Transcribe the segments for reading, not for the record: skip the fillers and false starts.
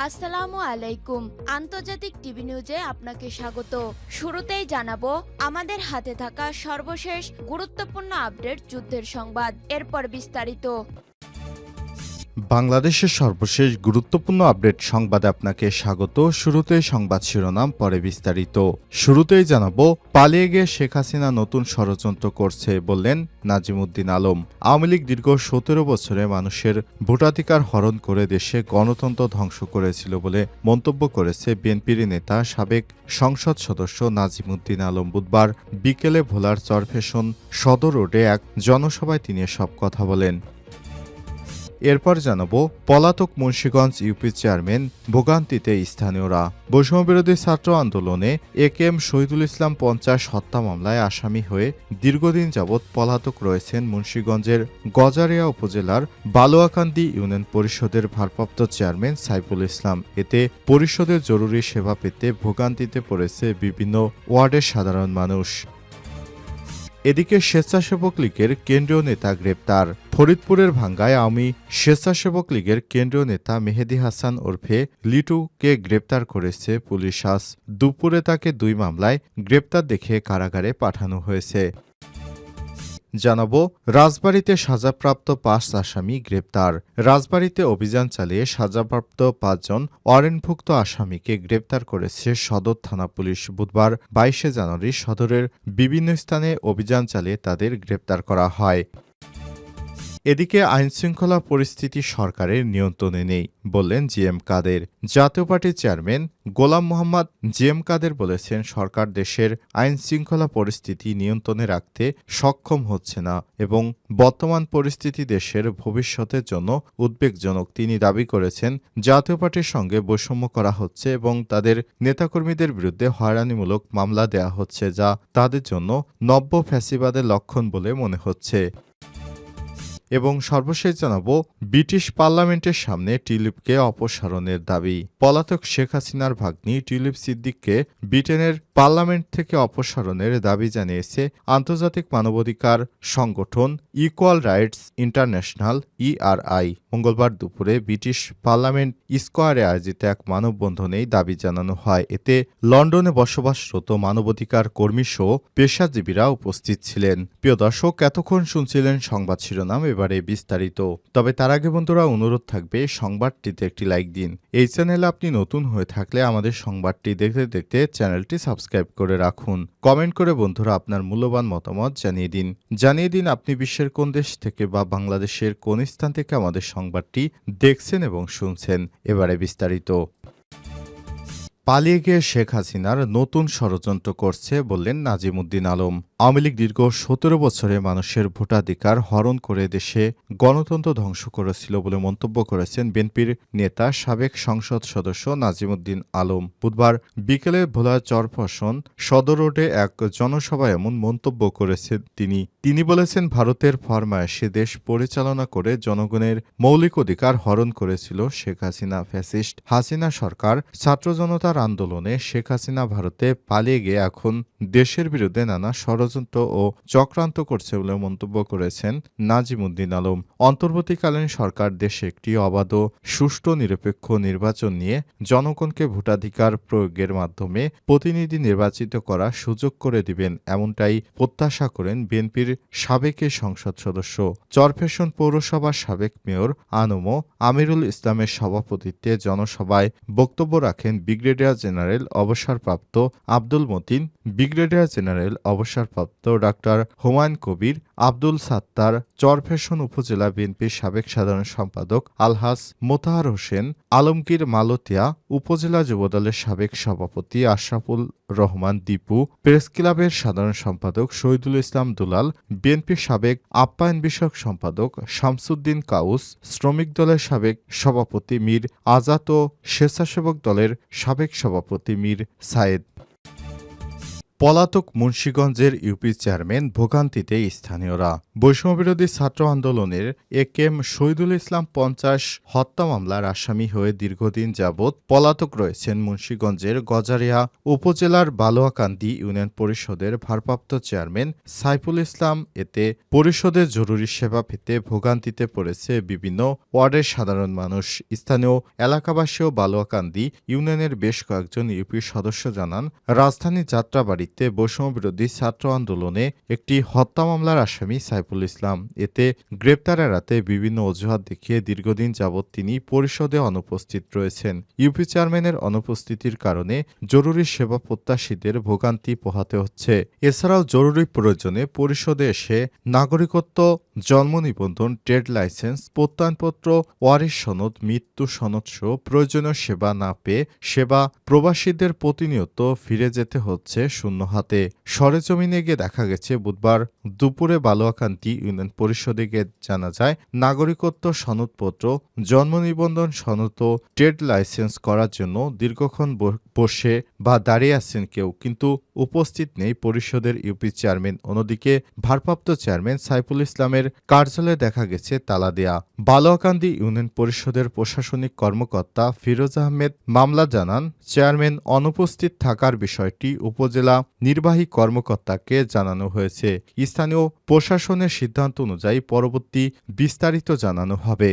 আসসালামু আলাইকুম। আন্তর্জাতিক টিভি নিউজে আপনাকে স্বাগত। শুরুতেই জানাবো আমাদের হাতে থাকা সর্বশেষ গুরুত্বপূর্ণ আপডেট যুদ্ধের সংবাদ, এরপর বিস্তারিত। বাংলাদেশের সর্বশেষ গুরুত্বপূর্ণ আপডেট সংবাদে আপনাকে স্বাগত। শুরুতেই সংবাদ শিরোনাম, পরে বিস্তারিত। শুরুতেই জানাবো পালিয়ে গিয়ে শেখ হাসিনা নতুন ষড়যন্ত্র করছে বললেন নাজিমুদ্দিন আলম। আওয়ামী লীগ দীর্ঘ ১৭ বছরে মানুষের ভোটাধিকার হরণ করে দেশে গণতন্ত্র ধ্বংস করেছিল বলে মন্তব্য করেছে বিএনপির নেতা সাবেক সংসদ সদস্য নাজিমুদ্দিন আলম। বুধবার বিকেলে ভোলার চরফ্যাশন সদর রোডে এক জনসভায় তিনি এসব কথা বলেন। এরপর জানাবো পলাতক মুন্সিগঞ্জ ইউপি চেয়ারম্যান ভোগান্তিতে স্থানীয়রা। বৈষম্যবিরোধী ছাত্র আন্দোলনে একেএম শহীদুল ইসলাম ৫০ হত্যা মামলায় আসামি হয়ে দীর্ঘদিন যাবৎ পলাতক রয়েছেন মুন্সিগঞ্জের গজারিয়া উপজেলার বালুয়াকান্দি ইউনিয়ন পরিষদের ভারপ্রাপ্ত চেয়ারম্যান সাইফুল ইসলাম। এতে পরিষদের জরুরি সেবা পেতে ভোগান্তিতে পড়েছে বিভিন্ন ওয়ার্ডের সাধারণ মানুষ। এদিকে স্বেচ্ছাসেবক লীগের কেন্দ্রীয় নেতা গ্রেপ্তার। ফরিদপুরের ভাঙ্গায় আওয়ামী স্বেচ্ছাসেবক লীগের কেন্দ্রীয় নেতা মেহেদী হাসান ওরফে লিটুকে গ্রেপ্তার করেছে পুলিশ। আজ দুপুরে তাকে ২ মামলায় গ্রেপ্তার দেখিয়ে কারাগারে পাঠানো হয়েছে। জানাবো রাজবাড়ীতে সাজাপ্রাপ্ত ৫ আসামি গ্রেপ্তার। রাজবাড়ীতে অভিযান চালিয়ে সাজাপ্রাপ্ত ৫ জন ওয়ারেন্টভুক্ত আসামিকে গ্রেপ্তার করেছে সদর থানা পুলিশ। বুধবার ২২ জানুয়ারি সদরের বিভিন্ন স্থানে অভিযান চালিয়ে তাদের গ্রেপ্তার করা হয়। এদিকে আইনশৃঙ্খলা পরিস্থিতি সরকারের নিয়ন্ত্রণে নেই বললেন জিএম কাদের। জাতীয় পার্টির চেয়ারম্যান গোলাম মোহাম্মদ জিএম কাদের বলেছেন, সরকার দেশের আইনশৃঙ্খলা পরিস্থিতি নিয়ন্ত্রণে রাখতে সক্ষম হচ্ছে না এবং বর্তমান পরিস্থিতি দেশের ভবিষ্যতের জন্য উদ্বেগজনক। তিনি দাবি করেছেন, জাতীয় পার্টির সঙ্গে বৈষম্য করা হচ্ছে এবং তাদের নেতাকর্মীদের বিরুদ্ধে হয়রানিমূলক মামলা দেয়া হচ্ছে, যা তাদের জন্য নব্য ফ্যাসিবাদের লক্ষণ বলে মনে হচ্ছে। এবং সর্বশেষ জানাবো ব্রিটিশ পার্লামেন্টের সামনে টিউলিপকে অপসারণের দাবি। পলাতক শেখ হাসিনার ভাগ্নি টিউলিপ সিদ্দিককে ব্রিটেনের পার্লামেন্ট থেকে অপসারণের দাবি জানিয়েছে আন্তর্জাতিক মানবাধিকার সংগঠন ইকুয়াল রাইটস ইন্টারন্যাশনাল ইআরআই। মঙ্গলবার দুপুরে ব্রিটিশ পার্লামেন্ট স্কোয়ারে আয়োজিত এক মানববন্ধনে দাবি জানানো হয়। এতে লন্ডনে বসবাসরত মানবাধিকার কর্মীসহ পেশাজীবীরা উপস্থিত ছিলেন। প্রিয় দর্শক, এতক্ষণ শুনছিলেন সংবাদ শিরোনাম, এবারে বিস্তারিত। তবে তার আগে বন্ধুরা, অনুরোধ থাকবে সংবাদটিতে একটি লাইক দিন। এই চ্যানেলে আপনি নতুন হয়ে থাকলে আমাদের সংবাদটি দেখতে দেখতে চ্যানেলটি সাবস্ক্রাইব করে রাখুন। কমেন্ট করে বন্ধুরা আপনার মূল্যবান মতামত জানিয়ে দিন আপনি বিশ্বের কোন দেশ থেকে বা বাংলাদেশের কোন স্থান থেকে আমাদের সংবাদটি দেখছেন এবং শুনছেন। এবারে বিস্তারিত। পালিয়ে গিয়ে শেখ হাসিনার নতুন ষড়যন্ত্র করছে বললেন নাজিমুদ্দিন আলম। আওয়ামী লীগ দীর্ঘ ১৭ বছরে মানুষের ভোটাধিকার হরণ করে দেশে গণতন্ত্র ধ্বংস করেছিল বলে মন্তব্য করেছেন বিএনপির নেতা সাবেক সংসদ সদস্য নাজিমুদ্দিন আলম। বুধবার বিকেলে ভোলার চরফ্যাশন সদর রোডে এক জনসভায় এমন মন্তব্য করেছেন তিনি বলেছেন, ভারতের ফরমায়েশে দেশ পরিচালনা করে জনগণের মৌলিক অধিকার হরণ করেছিল শেখ হাসিনা। ফ্যাসিস্ট হাসিনা সরকার ছাত্র জনতার আন্দোলনে শেখ হাসিনা ভারতে পালিয়ে গিয়ে এখন দেশের বিরুদ্ধে নানা ষড়যন্ত্র ও চক্রান্ত করছে বলে মন্তব্য করেছেন নাজিমুদ্দিন আলম। অন্তর্বর্তীকালীন সরকার দেশে একটি অবাধ ও সুষ্ঠু নিরপেক্ষ নির্বাচন নিয়ে জনগণকে ভোটাধিকার প্রয়োগের মাধ্যমে প্রতিনিধি নির্বাচিত করার সুযোগ করে দিবেন, এমনটাই প্রত্যাশা করেন বিএনপির সাবেক সংসদ সদস্য। চরফ্যাশন পৌরসভার সাবেক মেয়র আনমো আমিরুল ইসলামের সভাপতিত্বে জনসভায় বক্তব্য রাখেন ব্রিগেডিয়ার জেনারেল অবসরপ্রাপ্ত আব্দুল মতিন, ব্রিগেডিয়ার জেনারেল অবসরপ্রাপ্ত ডাক্তার হুমায়ুন কবির, আব্দুল সাত্তার, চরফ্যাশন উপজেলা বিএনপির সাবেক সাধারণ সম্পাদক আলহাজ মোতাহার হোসেন, আলমগীর মালতিয়া, উপজেলা যুবদলের সাবেক সভাপতি আশরাফুল রহমান দীপু, প্রেস ক্লাবের সাধারণ সম্পাদক শহীদুল ইসলাম দুলাল, বিএনপির সাবেক আপ্যায়ন বিষয়ক সম্পাদক শামসুদ্দিন কাউস, শ্রমিক দলের সাবেক সভাপতি মীর আজাদ ও স্বেচ্ছাসেবক দলের সাবেক সভাপতি মীর সায়েদ। পলাতক মুন্সিগঞ্জের ইউপি চেয়ারম্যান ভোগান্তিতে স্থানীয়রা। বৈষম্যবিরোধী ছাত্র আন্দোলনের একেএম শহীদুল ইসলাম ৫০ হত্যা মামলার আসামি হয়ে দীর্ঘদিন যাবৎ পলাতক রয়েছেন মুন্সিগঞ্জের গজারিয়া উপজেলার বালোয়াকান্দি ইউনিয়ন পরিষদের ভারপ্রাপ্ত চেয়ারম্যান সাইফুল ইসলাম। এতে পরিষদের জরুরি সেবা পেতে ভোগান্তিতে পড়েছে বিভিন্ন ওয়ার্ডের সাধারণ মানুষ। স্থানীয় এলাকাবাসী ও বালোয়াকান্দি ইউনিয়নের বেশ কয়েকজন ইউপি সদস্য জানান, রাজধানী যাত্রাবাড়ি বৈষম্যবিরোধী ছাত্র আন্দোলনে একটি হত্যা মামলার আসামি সাইফুল ইসলাম। এতে গ্রেপ্তার এড়াতে বিভিন্ন অজুহাত দেখিয়ে দীর্ঘদিন যাবৎ তিনি পরিষদে অনুপস্থিত রয়েছেন। ইউপি চেয়ারম্যানের অনুপস্থিতির কারণে জরুরি সেবা প্রত্যাশীদের ভোগান্তি পোহাতে হচ্ছে। এছাড়াও জরুরি প্রয়োজনে পরিষদে এসে নাগরিকত্ব, জন্ম নিবন্ধন, ট্রেড লাইসেন্স, প্রত্যয়নপত্র, ওয়ারিশ সনদ, মৃত্যু সনদ সহ প্রয়োজনীয় সেবা না পেয়ে সেবা প্রবাসীদের প্রতিনিয়ত ফিরে যেতে হচ্ছে শূন্য হাতে। সরেজমিনে গিয়ে দেখা গেছে, বুধবার দুপুরে বালোয়াকান্দি ইউনিয়ন পরিষদে গিয়ে জানা যায়, নাগরিকত্ব সনদপত্র, জন্ম নিবন্ধন সনদ ও ট্রেড লাইসেন্স করার জন্য দীর্ঘক্ষণ বসে বা দাঁড়িয়ে আছেন কেউ, কিন্তু উপস্থিত নেই পরিষদের ইউপি চেয়ারম্যান। অন্যদিকে ভারপ্রাপ্ত চেয়ারম্যান সাইফুল ইসলামের কার্যালয়ে দেখা গেছে তালা দেয়া। বালোয়াকান্দি ইউনিয়ন পরিষদের প্রশাসনিক কর্মকর্তা ফিরোজ আহমেদ মামলা জানান, চেয়ারম্যান অনুপস্থিত থাকার বিষয়টি উপজেলা নির্বাহী কর্মকর্তাকে জানানো হয়েছে। স্থানীয় প্রশাসনের সিদ্ধান্ত অনুযায়ী পরবর্তী বিস্তারিত জানানো হবে।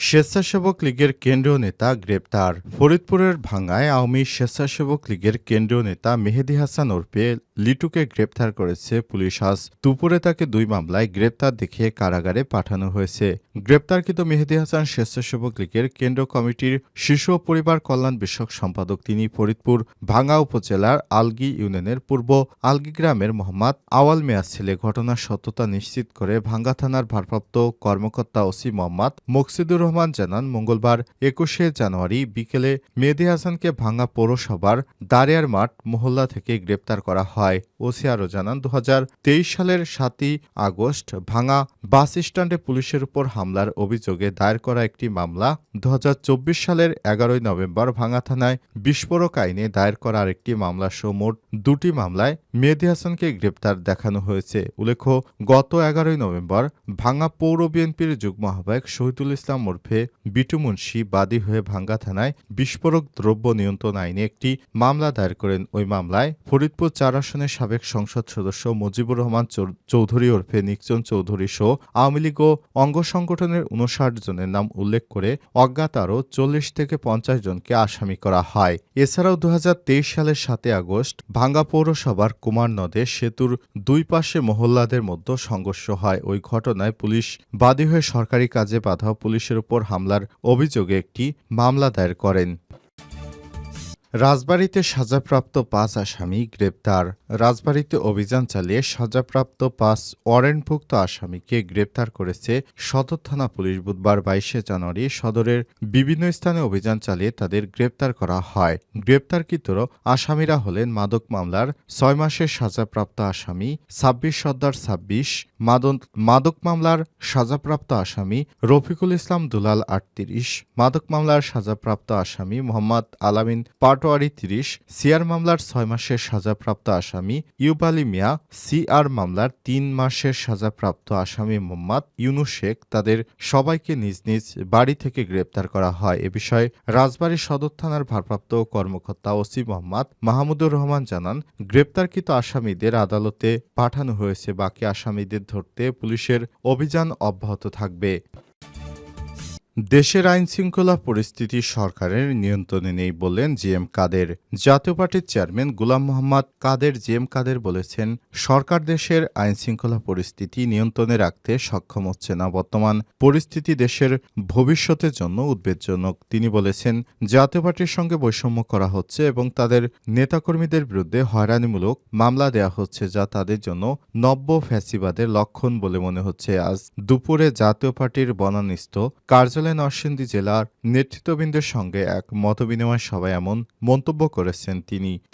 স্বেচ্ছাসেবক লীগের কেন্দ্রীয় নেতা গ্রেপ্তার। ফরিদপুরের ভাঙ্গায় আওয়ামী স্বেচ্ছাসেবক লীগের কেন্দ্রীয় নেতা মেহেদী হাসান ওরফে লিটুকে গ্রেপ্তার করেছে পুলিশ। আজ দুপুরে তাকে ২ মামলায় গ্রেপ্তার দেখিয়ে কারাগারে পাঠানো হয়েছে। গ্রেপ্তারকৃত মেহেদী হাসান স্বেচ্ছাসেবক লীগের কেন্দ্রীয় কমিটির শিশু ও পরিবার কল্যাণ বিষয়ক সম্পাদক। তিনি ফরিদপুর ভাঙ্গা উপজেলার আলগি ইউনিয়নের পূর্ব আলগি গ্রামের মোহাম্মদ আওয়াল মিয়ার ছেলে। ঘটনার সত্যতা নিশ্চিত করে ভাঙ্গা থানার ভারপ্রাপ্ত কর্মকর্তা ওসি মোহাম্মদ মকসিদুর রহমান জানান, মঙ্গলবার ২১শে জানুয়ারি বিকেলে মেহেদী হাসানকে ভাঙ্গা পৌরসভার দারিয়ার মাঠ মহল্লা থেকে গ্রেপ্তার করা হয়। ওসি আরও জানান, ২০২৩ সালের ৭ই আগস্ট ভাঙ্গা বাস স্ট্যান্ডে পুলিশের উপর হামলার অভিযোগে দায়ের করা একটি মামলা, ২০২৪ সালের ১১ই নভেম্বর ভাঙ্গা থানায় বিস্ফোরক আইনে দায়ের করা আরেকটি মামলা সহ মোট ২টি মামলায় মেহেদী হাসানকে গ্রেপ্তার দেখানো হয়েছে। উল্লেখ্য, গত ১১ই নভেম্বর ভাঙ্গা পৌর বিএনপির যুগ্ম আহ্বায়ক শহীদুল ইসলাম ওরফে বিটু মুন্সি বাদী হয়ে ভাঙ্গা থানায় বিস্ফোরক দ্রব্য নিয়ন্ত্রণ আইনে একটি মামলা দায়ের করেন। ওই মামলায় ফরিদপুর ৪ আসনের সাবেক সংসদ সদস্য মুজিবুর রহমান চৌধুরী ওরফে নিকচন চৌধুরী সহ আওয়ামী লীগ ও অঙ্গ সংগঠনের ৫৯ জনের নাম উল্লেখ করে অজ্ঞাত আরও ৪০ থেকে ৫০ জনকে আসামি করা হয়। এছাড়াও ২০২৩ সালের ৭ই আগস্ট ভাঙ্গা পৌরসভার কুমার নদে সেতুর দুই পাশে মহল্লাদের মধ্যে সংঘর্ষ হয়। ওই ঘটনায় পুলিশ বাদী হয়ে সরকারি কাজে বাধা ও পুলিশের উপর হামলার অভিযোগে একটি মামলা দায়ের করেন। রাজবাড়ীতে সাজাপ্রাপ্ত ৫ আসামি গ্রেপ্তার। রাজবাড়ীতে অভিযান চালিয়ে সাজাপ্রাপ্ত ৫ ওয়ারেন্টভুক্ত আসামিকে গ্রেপ্তার করেছে সদর থানা পুলিশ। বুধবার ২২শে জানুয়ারি সদরের বিভিন্ন স্থানে অভিযান চালিয়ে তাদের গ্রেপ্তার করা হয়। গ্রেপ্তারকৃত আসামিরা হলেন মাদক মামলার ৬ মাসের সাজাপ্রাপ্ত আসামি ২৬ সর্দার ২৬, মাদক মামলার সাজাপ্রাপ্ত আসামি রফিকুল ইসলাম দুলাল ৩৮, মাদক মামলার সাজাপ্রাপ্ত আসামি মোহাম্মদ আলামিন পাটোয়ারি ৩০, সিআর মামলার ৬ মাসের সাজাপ্রাপ্ত আসামি ইউব আলী মিয়া, সিআর মামলার ৩ মাসের সাজাপ্রাপ্ত আসামি মোহাম্মদ ইউনুস শেখ। তাদের সবাইকে নিজ নিজ বাড়ি থেকে গ্রেপ্তার করা হয়। এ বিষয়ে রাজবাড়ী সদর থানার ভারপ্রাপ্ত কর্মকর্তা ওসি মোহাম্মদ মাহমুদুর রহমান জানান, গ্রেপ্তারকৃত আসামিদের আদালতে পাঠানো হয়েছে। বাকি আসামিদের ধরতে পুলিশের অভিযান অব্যাহত থাকবে। দেশের আইনশৃঙ্খলা পরিস্থিতি সরকারের নিয়ন্ত্রণে নেই বললেন জিএম কাদের। জাতীয় পার্টির চেয়ারম্যান গোলাম মোহাম্মদ কাদের জিএম কাদের বলেছেন, সরকার দেশের আইনশৃঙ্খলা পরিস্থিতি নিয়ন্ত্রণে রাখতে সক্ষম হচ্ছে না। বর্তমান পরিস্থিতি দেশের ভবিষ্যতের জন্য উদ্বেগজনক। তিনি বলেছেন, জাতীয় পার্টির সঙ্গে বৈষম্য করা হচ্ছে এবং তাদের নেতাকর্মীদের বিরুদ্ধে হয়রানিমূলক মামলা দেওয়া হচ্ছে, যা তাদের জন্য নব্য ফ্যাসিবাদের লক্ষণ বলে মনে হচ্ছে। আজ দুপুরে জাতীয় পার্টির বনানীস্থ কার্যালয়ে পটুয়াখালী নরসিংদী জেলার নেতৃত্ববৃন্দের সঙ্গে এক মতবিনিময় সভায় এমন মন্তব্য করেছেন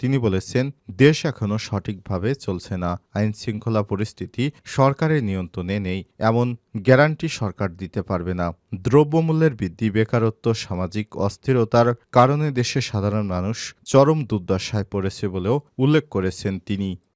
তিনি বলেছেন, দেশ এখনো সঠিকভাবে চলছে না, আইন শৃঙ্খলা পরিস্থিতি সরকারের নিয়ন্ত্রণে নেই, এমন গ্যারান্টি সরকার দিতে পারবে না। দ্রব্যমূল্যের বৃদ্ধি, বেকারত্ব, সামাজিক অস্থিরতার কারণে দেশের সাধারণ মানুষ চরম দুর্দশায় পড়েছে বলেও উল্লেখ করেছেন তিনি।